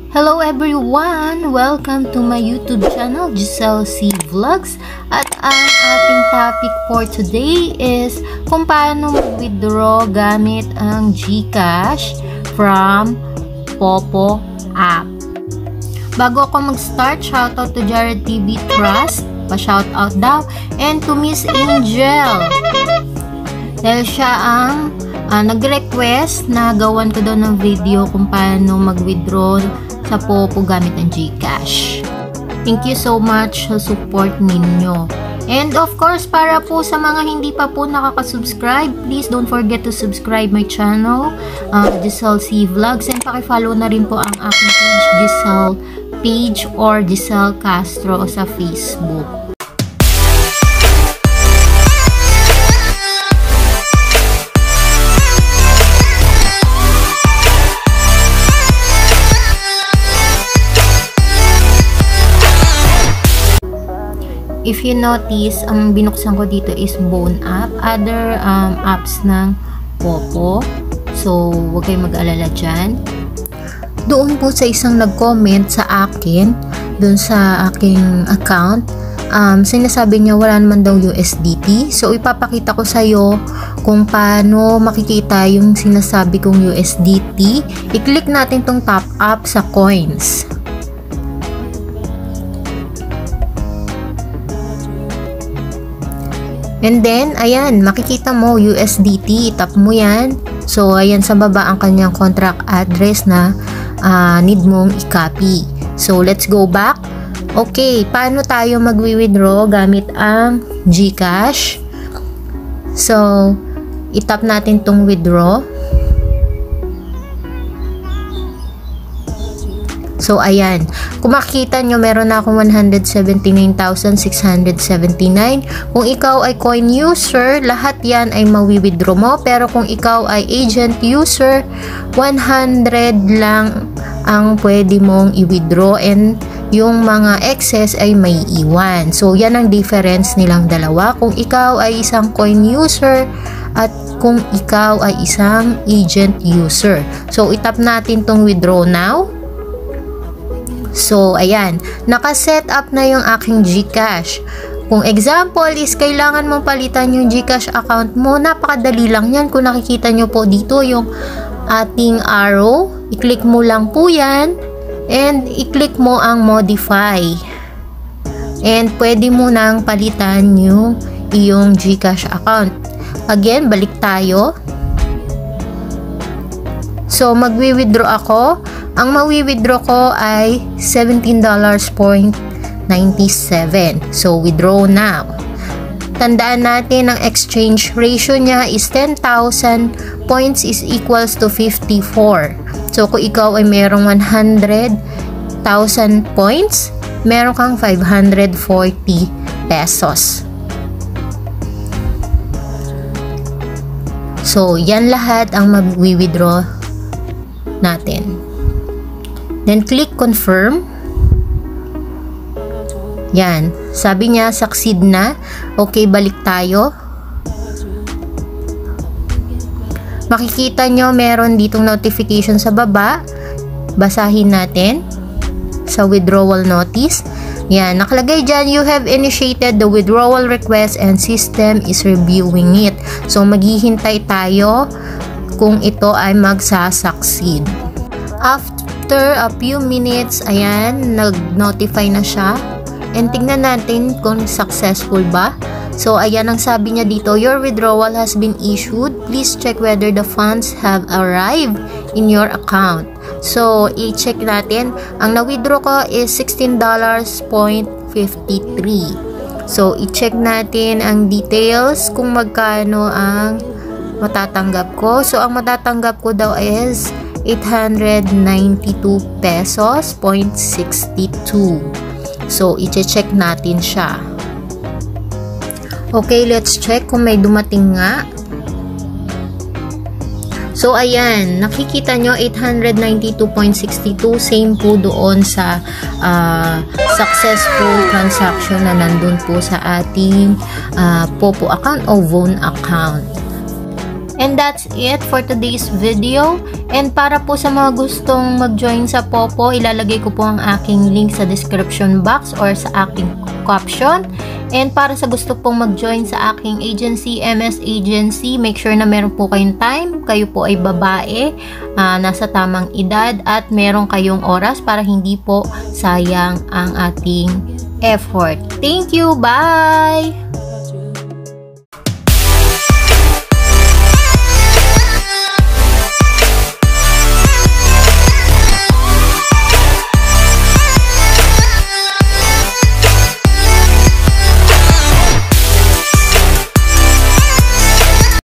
Hello everyone! Welcome to my YouTube channel, Giselle C Vlogs. At ang ating topic for today is kung paano mag-withdraw gamit ang GCash from Popo app. Bago ako mag-start, shoutout to Jared TV Trust, pa-shoutout daw, and to Miss Angel. Dahil siya ang nag-request na gawan ko daw ng video kung paano mag-withdraw sa Popo gamit ang GCash. Thank you so much sa support ninyo. And of course, para po sa mga hindi pa po nakaka-subscribe, please don't forget to subscribe my channel, Giselle C Vlogs, and paki-follow na rin po ang aking page, Giselle page or Giselle Castro sa Facebook. If you notice, ang binuksan ko dito is Bone app, other apps ng Popo. So, huwag kayong mag-alala dyan. Doon po sa isang nag-comment sa akin, doon sa aking account, sinasabi niya wala naman daw USDT. So, ipapakita ko sa iyo kung paano makikita yung sinasabi kong USDT. I-click natin tong top up sa coins. And then, ayan, makikita mo USDT, tap mo yan. So, ayan sa baba ang kanyang contract address na need mong i-copy. So, let's go back. Okay, paano tayo mag-withdraw gamit ang GCash? So, itap natin tong withdraw. So, ayan. Kung makikita nyo, meron na akong 179,679. Kung ikaw ay coin user, lahat yan ay mawi-withdraw mo. Pero kung ikaw ay agent user, 100 lang ang pwede mong i-withdraw and yung mga excess ay may iwan. So, yan ang difference nilang dalawa. Kung ikaw ay isang coin user at kung ikaw ay isang agent user. So, itap natin tong withdraw now. So, ayan. Naka-set up na yung aking GCash. Kung example is kailangan mong palitan yung GCash account mo, napakadali lang yan. Kung nakikita nyo po dito yung ating arrow, i-click mo lang po yan and i-click mo ang modify. And pwede mo nang palitan yung iyong GCash account. Again, balik tayo. So, magwi-withdraw ako. Ang mawi-withdraw ko ay $17.97. So, withdraw now. Tandaan natin, ang exchange ratio niya is 10,000 points is equals to 54. So, kung ikaw ay merong 100,000 points, meron kang 540 pesos. So, yan lahat ang mag-withdraw natin. Then, click confirm. Yan. Sabi niya, succeed na. Okay, balik tayo. Makikita nyo, meron ditong notification sa baba. Basahin natin. Sa withdrawal notice. Yan. Nakalagay dyan, you have initiated the withdrawal request and system is reviewing it. So, maghihintay tayo kung ito ay magsasucceed. After a few minutes, ayan, nag-notify na siya. And tingnan natin kung successful ba. So, ayan ang sabi niya dito, your withdrawal has been issued. Please check whether the funds have arrived in your account. So, i-check natin. Ang na-withdraw ko is $16.53. So, i-check natin ang details kung magkano ang matatanggap ko. So, ang matatanggap ko daw is 892 pesos 0.62. So, i-check natin siya. Okay, let's check kung may dumating nga. So, ayan. Nakikita nyo, 892.62. Same po doon sa successful transaction na nandun po sa ating Popo account o Vone account. And that's it for today's video. And para po sa mga gustong mag-join sa Popo, ilalagay ko po ang aking link sa description box or sa aking caption. And para sa gusto pong mag-join sa aking agency, MS Agency, make sure na meron po kayong time. Kayo po ay babae, nasa tamang edad at meron kayong oras para hindi po sayang ang ating effort. Thank you! Bye!